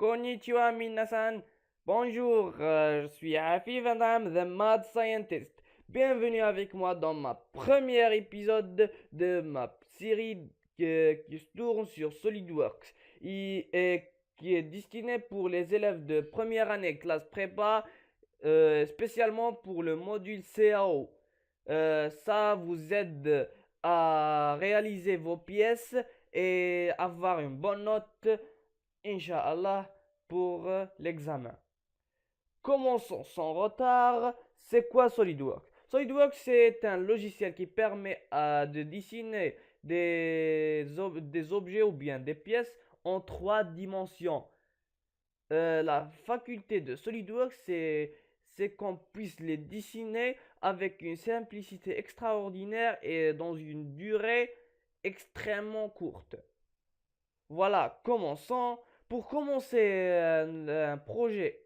Konnichiwa minasan. Bonjour, je suis Afif Adam, the Mad Scientist. Bienvenue avec moi dans ma première épisode de ma série qui se tourne sur SolidWorks et qui est destinée pour les élèves de première année classe prépa, spécialement pour le module CAO. Ça vous aide à réaliser vos pièces et avoir une bonne note, Inch'Allah, pour l'examen. Commençons sans retard. C'est quoi SolidWorks? SolidWorks, c'est un logiciel qui permet de dessiner des objets ou bien des pièces en trois dimensions. La faculté de SolidWorks, c'est qu'on puisse les dessiner avec une simplicité extraordinaire et dans une durée extrêmement courte. Voilà, commençons. Pour commencer un projet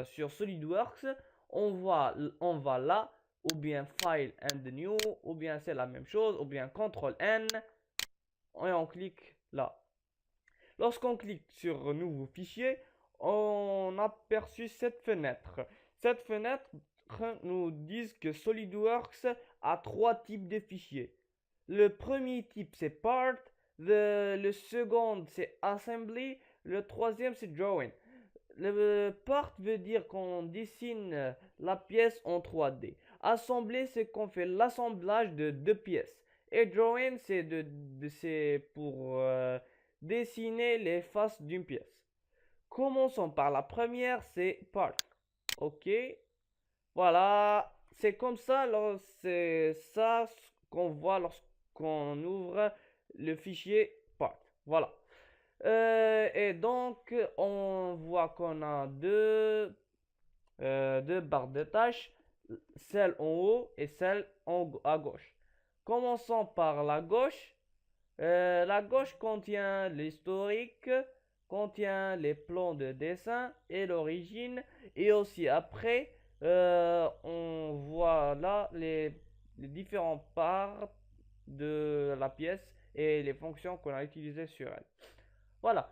sur SolidWorks, on va là, ou bien File and New, ou bien c'est la même chose, ou bien CTRL N, et on clique là. Lorsqu'on clique sur Nouveau fichier, on a aperçu cette fenêtre. Cette fenêtre nous dit que SolidWorks a trois types de fichiers. Le premier type c'est Part, le second c'est Assembly, le troisième c'est Drawing. Le part veut dire qu'on dessine la pièce en 3D. Assembler, c'est qu'on fait l'assemblage de deux pièces. Et drawing, c'est pour dessiner les faces d'une pièce. Commençons par la première, c'est part. Ok. Voilà. C'est comme ça, alors c'est ça qu'on voit lorsqu'on ouvre le fichier part. Voilà. Et donc, on voit qu'on a deux barres de tâches, celle en haut et celle à gauche. Commençons par la gauche. La gauche contient l'historique, contient les plans de dessin et l'origine. Et aussi après, on voit là les différentes parts de la pièce et les fonctions qu'on a utilisées sur elle. Voilà.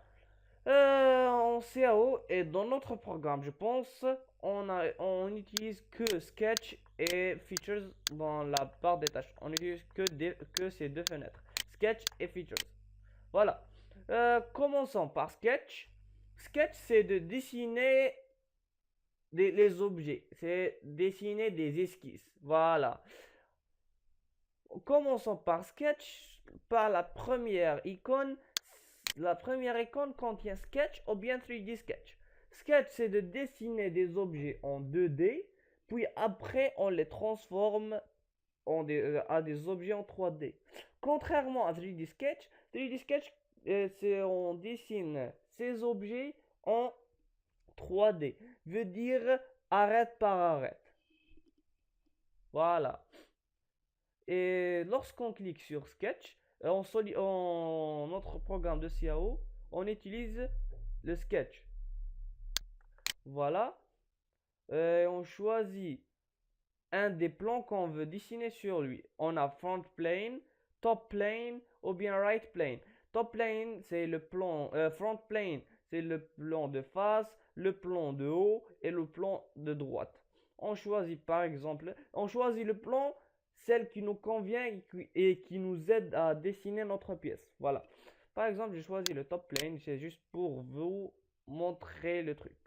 En CAO et dans notre programme, je pense, on utilise que Sketch et Features dans la barre des tâches. On utilise que ces deux fenêtres, Sketch et Features. Voilà. Commençons par Sketch. Sketch, c'est de dessiner les objets. C'est dessiner des esquisses. Voilà. Commençons par Sketch, par la première icône. La première icône contient Sketch ou bien 3D Sketch. Sketch, c'est de dessiner des objets en 2D, puis après on les transforme à des objets en 3D. Contrairement à 3D Sketch, c'est on dessine ces objets en 3D. Veut dire arrête par arrête. Voilà. Et lorsqu'on clique sur Sketch, en notre programme de CAO, on utilise le Sketch. Voilà. On choisit un des plans qu'on veut dessiner sur lui. On a front plane, top plane ou bien right plane. Top plane, c'est le plan. Front plane, c'est le plan de face, le plan de haut et le plan de droite. On choisit par exemple, on choisit le plan, celle qui nous convient et qui nous aide à dessiner notre pièce. Voilà. Par exemple, j'ai choisi le top plane, c'est juste pour vous montrer le truc.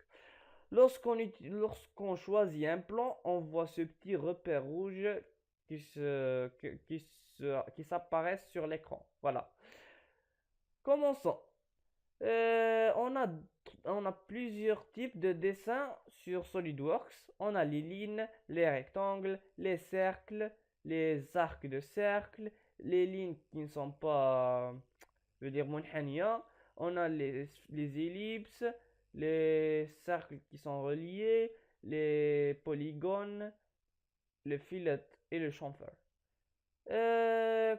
Lorsqu'on choisit un plan, on voit ce petit repère rouge qui s'apparaissent sur l'écran. Voilà. Commençons. On a plusieurs types de dessins sur SolidWorks. On a les lignes, les rectangles, les cercles, les arcs de cercle, les lignes qui ne sont pas, je veux dire, munhaniya. On a les ellipses, les cercles qui sont reliés, les polygones, le filet et le chamfer.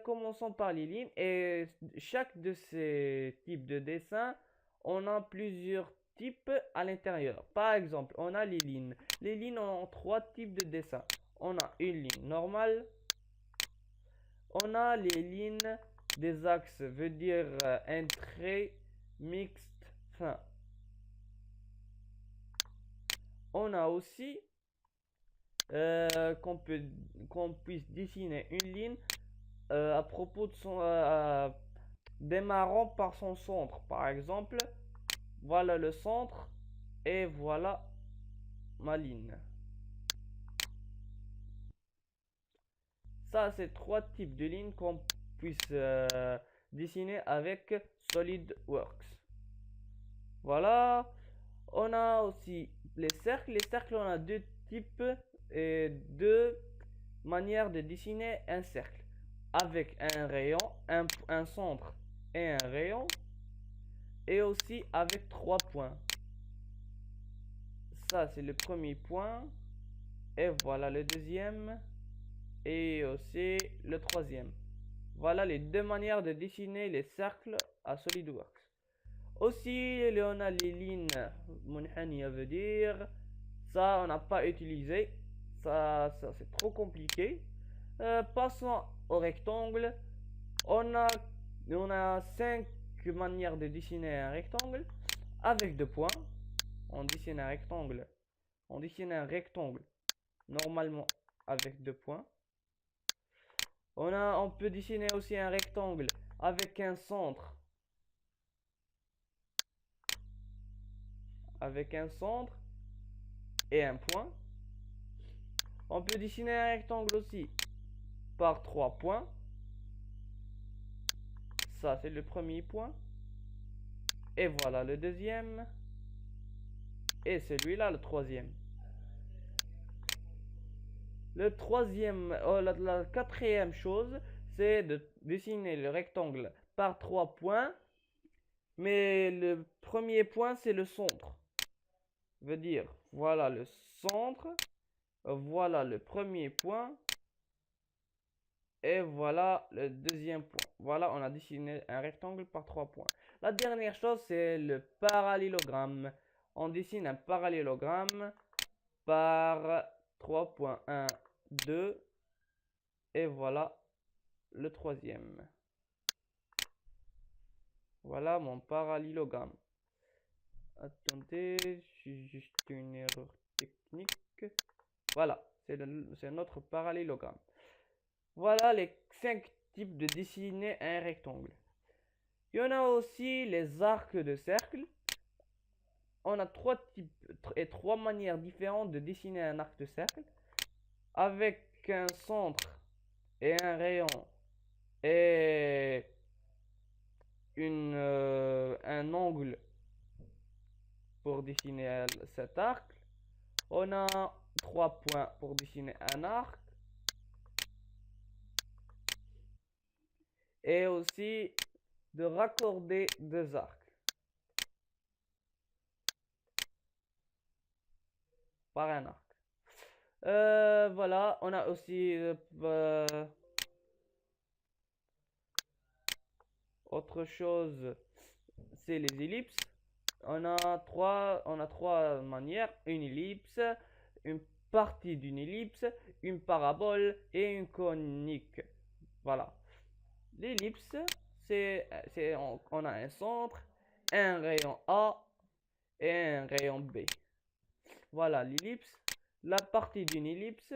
Commençons par les lignes. Et chaque de ces types de dessins, on a plusieurs types à l'intérieur. Par exemple, on a les lignes. Les lignes ont trois types de dessins. On a une ligne normale. On a les lignes des axes, veut dire un trait mixte fin. On a aussi qu'on puisse dessiner une ligne à propos de démarrant par son centre. Par exemple, voilà le centre et voilà ma ligne. Ça, c'est trois types de lignes qu'on puisse dessiner avec SolidWorks. Voilà. On a aussi les cercles. Les cercles, on a deux types et deux manières de dessiner un cercle. Avec un rayon, un centre et un rayon. Et aussi avec trois points. Ça, c'est le premier point. Et voilà le deuxième. Et aussi le troisième. Voilà les deux manières de dessiner les cercles à SolidWorks. Aussi, on a les lignes munhaniya veut dire. Ça, on n'a pas utilisé. Ça c'est trop compliqué. Passons au rectangle. On a, on a 5 manières de dessiner un rectangle avec deux points. On dessine un rectangle. On dessine un rectangle normalement avec deux points. On peut dessiner aussi un rectangle avec un centre. Avec un centre et un point. On peut dessiner un rectangle aussi par trois points. Ça, c'est le premier point. Et voilà le deuxième. Et celui-là, le troisième. Le troisième, la quatrième chose, c'est de dessiner le rectangle par trois points. Mais le premier point, c'est le centre. Veut dire, voilà le centre. Voilà le premier point. Et voilà le deuxième point. Voilà, on a dessiné un rectangle par trois points. La dernière chose, c'est le parallélogramme. On dessine un parallélogramme par 3 points. 1, 2. Et voilà le troisième. Voilà mon parallélogramme. Attendez, c'est juste une erreur technique. Voilà, c'est notre parallélogramme. Voilà les 5 types de dessiner un rectangle. Il y en a aussi les arcs de cercle. On a trois types et trois manières différentes de dessiner un arc de cercle. Avec un centre et un rayon et un angle pour dessiner cet arc. On a trois points pour dessiner un arc. Et aussi de raccorder deux arcs. Par un arc. Voilà, on a aussi autre chose, c'est les ellipses. On a trois manières, une ellipse, une partie d'une ellipse, une parabole et une conique. Voilà. L'ellipse, on a un centre, un rayon A et un rayon B. Voilà l'ellipse. La partie d'une ellipse.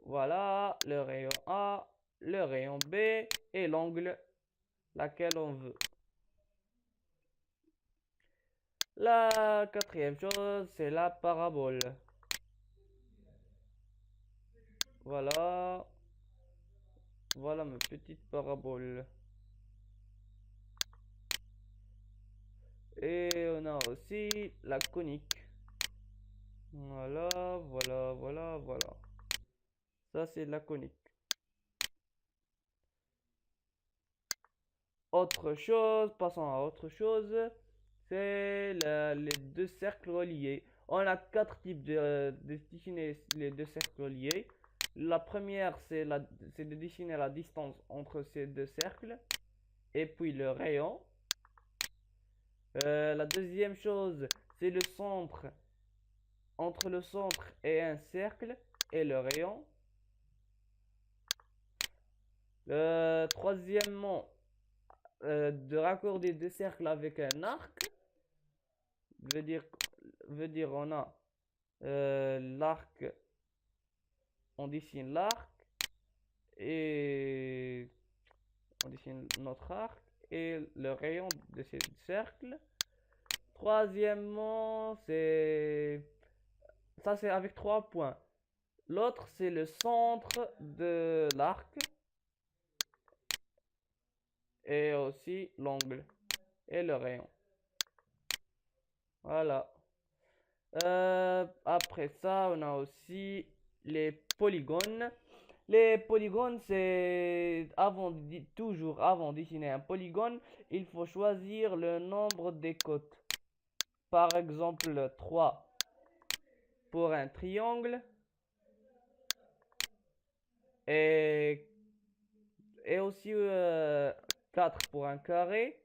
Voilà le rayon A, le rayon B et l'angle laquelle on veut. La quatrième chose, c'est la parabole. Voilà. Voilà ma petite parabole. Et on a aussi la conique. Voilà, voilà, voilà, voilà. Ça, c'est la conique. Autre chose, passons à autre chose. C'est les deux cercles reliés. On a quatre types de dessiner les deux cercles reliés. La première, c'est de dessiner la distance entre ces deux cercles. Et puis le rayon. La deuxième chose, c'est le centre. Entre le centre et un cercle et le rayon. Troisièmement, de raccorder deux cercles avec un arc. Veut dire veut dire on a l'arc, on dessine l'arc et on dessine notre arc et le rayon de ce cercle. Troisièmement, c'est avec 3 points. L'autre, c'est le centre de l'arc et aussi l'angle et le rayon. Voilà. Après ça, on a aussi les polygones. Les polygones, c'est toujours avant de dessiner un polygone, il faut choisir le nombre des côtes. Par exemple, 3 pour un triangle et, et aussi 4 pour un carré,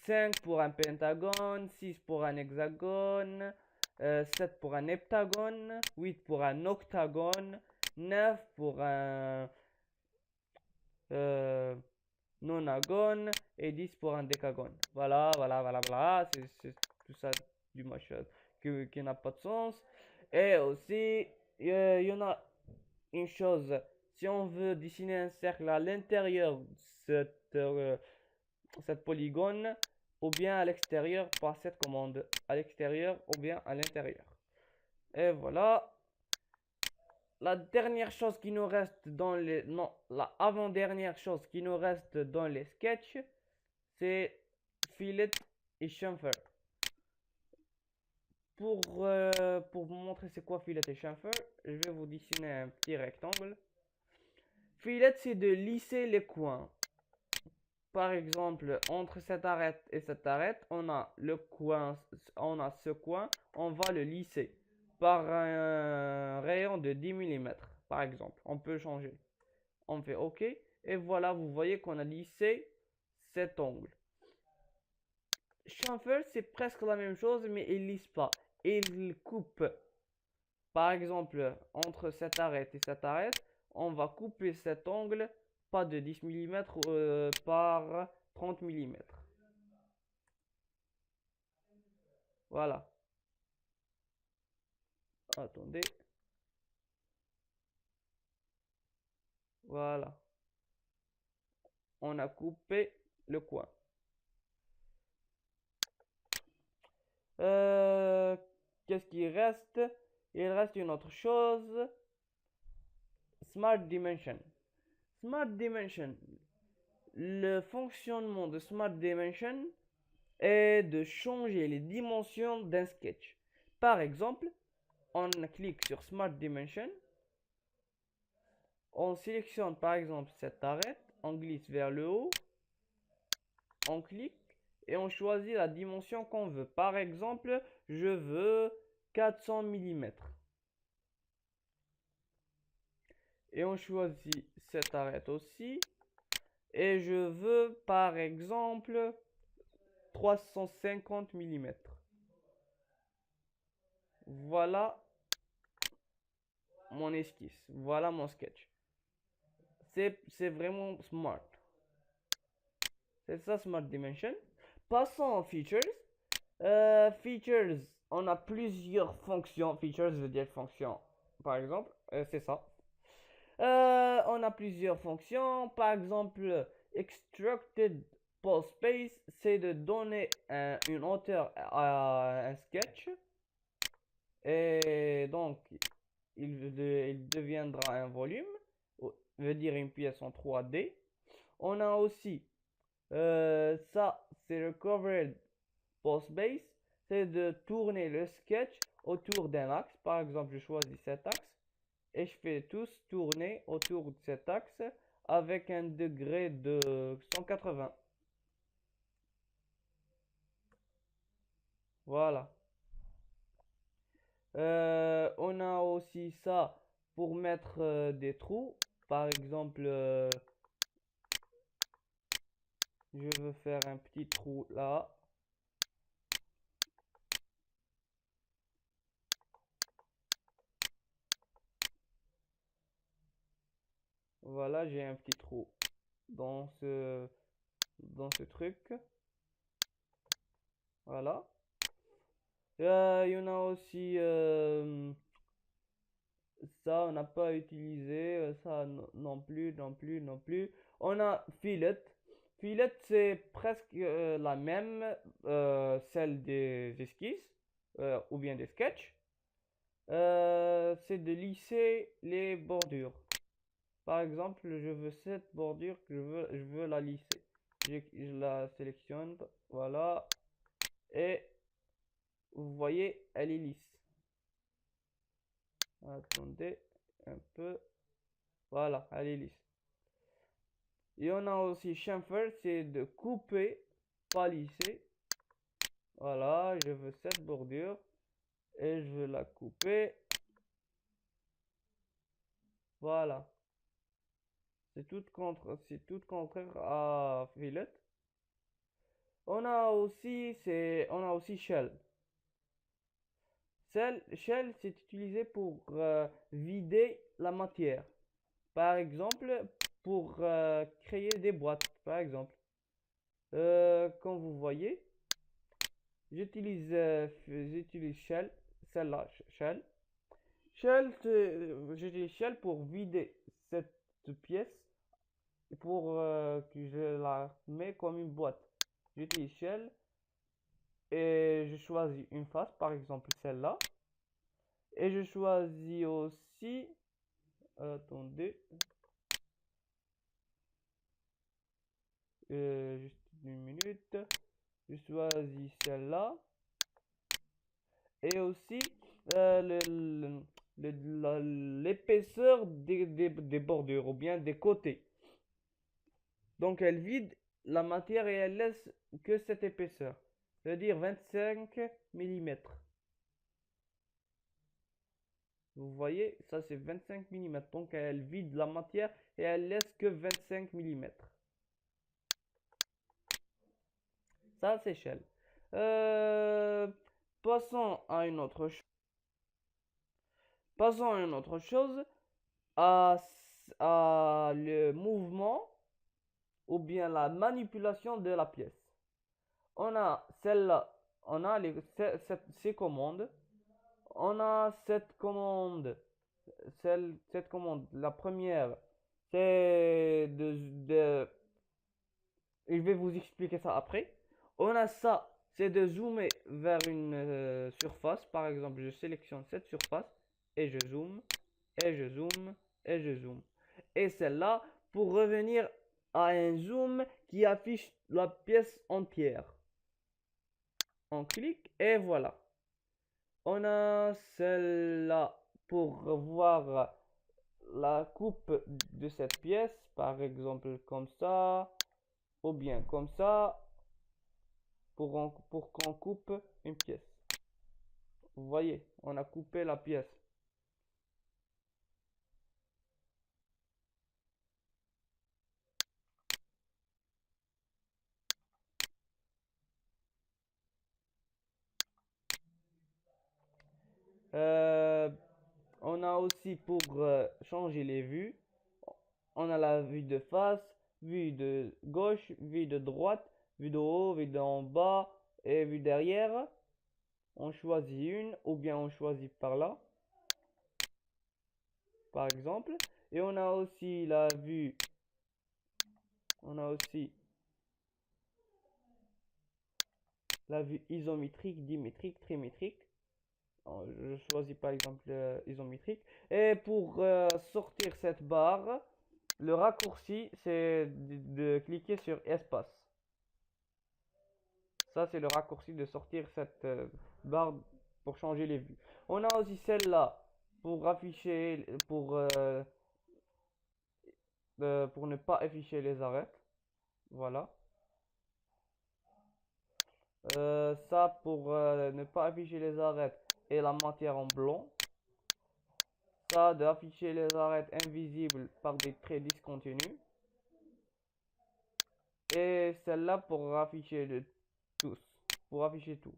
5 pour un pentagone, 6 pour un hexagone, 7 pour un heptagone, 8 pour un octagone, 9 pour un nonagone et 10 pour un décagone. Voilà, voilà, voilà, voilà. C'est tout ça du machin qui n'a pas de sens. Et aussi, il y en a une chose. Si on veut dessiner un cercle à l'intérieur de cette polygone, ou bien à l'extérieur par cette commande. À l'extérieur ou bien à l'intérieur. Et voilà. La dernière chose qui nous reste dans les... Non, la avant-dernière chose qui nous reste dans les sketchs, c'est fillet et chamfer. Pour vous montrer c'est quoi fillet et chamfer, je vais vous dessiner un petit rectangle. Fillet, c'est de lisser les coins. Par exemple, entre cette arête et cette arête, on a le coin, on a ce coin, on va le lisser par un rayon de 10 mm, par exemple. On peut changer. On fait OK. Et voilà, vous voyez qu'on a lissé cet angle. Chamfer, c'est presque la même chose, mais il lisse pas. Il coupe. Par exemple, entre cette arête et cette arête, on va couper cet angle, pas de 10 mm par 30 mm. Voilà. Attendez. Voilà. On a coupé le coin. Euh, Qu'est-ce qui reste? Il reste une autre chose. Smart Dimension. Smart Dimension. Le fonctionnement de Smart Dimension est de changer les dimensions d'un sketch. Par exemple, on clique sur Smart Dimension. On sélectionne par exemple cette arête. On glisse vers le haut. On clique et on choisit la dimension qu'on veut. Par exemple, je veux 400 mm. Et on choisit cette arête aussi. Et je veux par exemple 350 mm. Voilà mon esquisse. Voilà mon sketch. C'est vraiment smart. C'est ça, Smart Dimension. Passons aux features. Features, on a plusieurs fonctions. Features veut dire fonction. Par exemple, c'est ça. On a plusieurs fonctions. Par exemple, extracted pole space, c'est de donner une hauteur à un sketch. Et donc, il deviendra un volume, veut dire une pièce en 3D. On a aussi, ça, c'est le covered pole space, c'est de tourner le sketch autour d'un axe. Par exemple, je choisis cet axe et je fais tous tourner autour de cet axe avec un degré de 180. Voilà. On a aussi ça pour mettre des trous. Par exemple, je veux faire un petit trou là. Voilà, j'ai un petit trou dans ce truc. Voilà. Il y en a aussi ça, on n'a pas utilisé ça non plus, non plus, non plus. On a Fillet. Fillet, c'est presque la même, celle des esquisses ou bien des sketchs. C'est de lisser les bordures. Par exemple, je veux cette bordure que je veux la lisser. Je la sélectionne, voilà, et vous voyez, elle est lisse. Attendez un peu, voilà, elle est lisse. Et on a aussi chamfer, c'est de couper, pas lisser. Voilà, je veux cette bordure et je veux la couper. Voilà, c'est tout contraire à fillet. On a aussi shell. Shell, c'est utilisé pour vider la matière. Par exemple, pour créer des boîtes, par exemple. Comme vous voyez, j'utilise Shell, celle-là, Shell. J'utilise Shell pour vider cette pièce, pour que je la mets comme une boîte. J'utilise Shell et je choisis une face, par exemple celle-là. Et je choisis aussi, attendez, juste une minute. Je choisis celle-là. Et aussi l'épaisseur des bordures ou bien des côtés. Donc elle vide la matière et elle laisse que cette épaisseur. C'est-à-dire 25 millimètres. Vous voyez, ça c'est 25 millimètres. Donc elle vide la matière et elle laisse que 25 millimètres. Ça c'est Shell. Euh, passons à une autre chose. Passons à une autre chose. À le mouvement ou bien la manipulation de la pièce. On a celle-là, on a ces commandes. On a cette commande, cette commande. La première, c'est je vais vous expliquer ça après. On a ça, c'est de zoomer vers une surface. Par exemple, je sélectionne cette surface et je zoome, et je zoome, et je zoome. Et celle-là, pour revenir à un zoom qui affiche la pièce entière. On clique et voilà. On a celle-là pour voir la coupe de cette pièce, par exemple comme ça, ou bien comme ça, pour qu'on coupe une pièce. Vous voyez, on a coupé la pièce. Euh, on a aussi pour changer les vues, on a la vue de face, vue de gauche, vue de droite, vue de haut, vue d'en bas et vue derrière. On choisit une ou bien on choisit par là, par exemple. Et on a aussi on a aussi la vue isométrique, dimétrique, trimétrique. Je choisis par exemple isométrique. Et pour sortir cette barre, le raccourci, c'est de cliquer sur espace. Ça, c'est le raccourci de sortir cette barre pour changer les vues. On a aussi celle-là pour afficher, pour ne pas afficher les arêtes. Voilà. Ça pour ne pas afficher les arêtes et la matière en blanc. Ça d'afficher les arêtes invisibles par des traits discontinus. Et celle-là pour afficher tous. Pour afficher tout.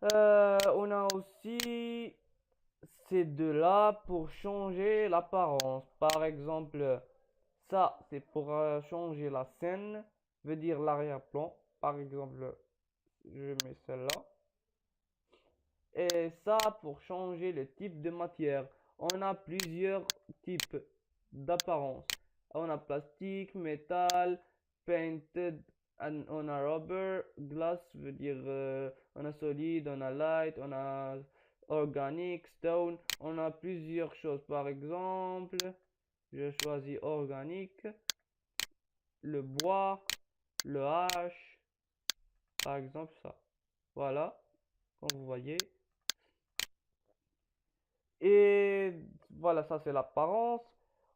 On a aussi ces deux-là pour changer l'apparence. Par exemple, ça c'est pour changer la scène, veut dire l'arrière-plan. Par exemple, je mets celle-là. Et ça, pour changer le type de matière, on a plusieurs types d'apparence. On a plastique, métal, painted, on a rubber, glass veut dire on a solide, on a light, on a organic, stone, on a plusieurs choses. Par exemple, je choisis organique, le bois, le H, par exemple ça. Voilà, comme vous voyez. Et voilà, ça c'est l'apparence.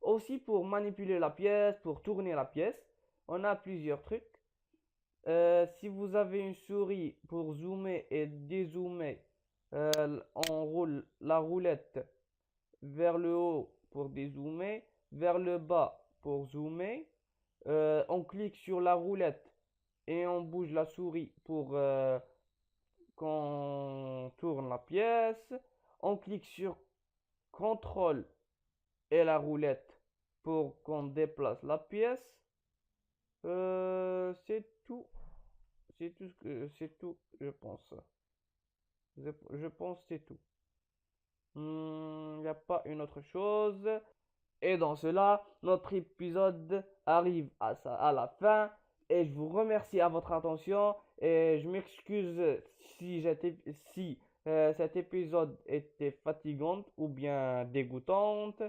Aussi pour manipuler la pièce, pour tourner la pièce, on a plusieurs trucs. Si vous avez une souris pour zoomer et dézoomer, on roule la roulette vers le haut pour dézoomer, vers le bas pour zoomer. On clique sur la roulette et on bouge la souris pour qu'on tourne la pièce. On clique sur contrôle et la roulette pour qu'on déplace la pièce. C'est tout. C'est tout, je pense. Je pense que c'est tout. Il n'y a pas une autre chose. Et dans cela, notre épisode arrive à la fin. Et je vous remercie à votre attention. Et je m'excuse si cet épisode était fatigant ou bien dégoûtante.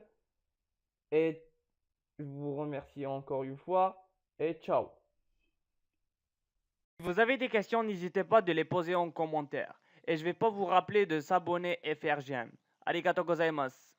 Et je vous remercie encore une fois. Et ciao. Si vous avez des questions, n'hésitez pas de les poser en commentaire. Et je vais pas vous rappeler de s'abonner et faire j'aime. Arigato gozaimasu.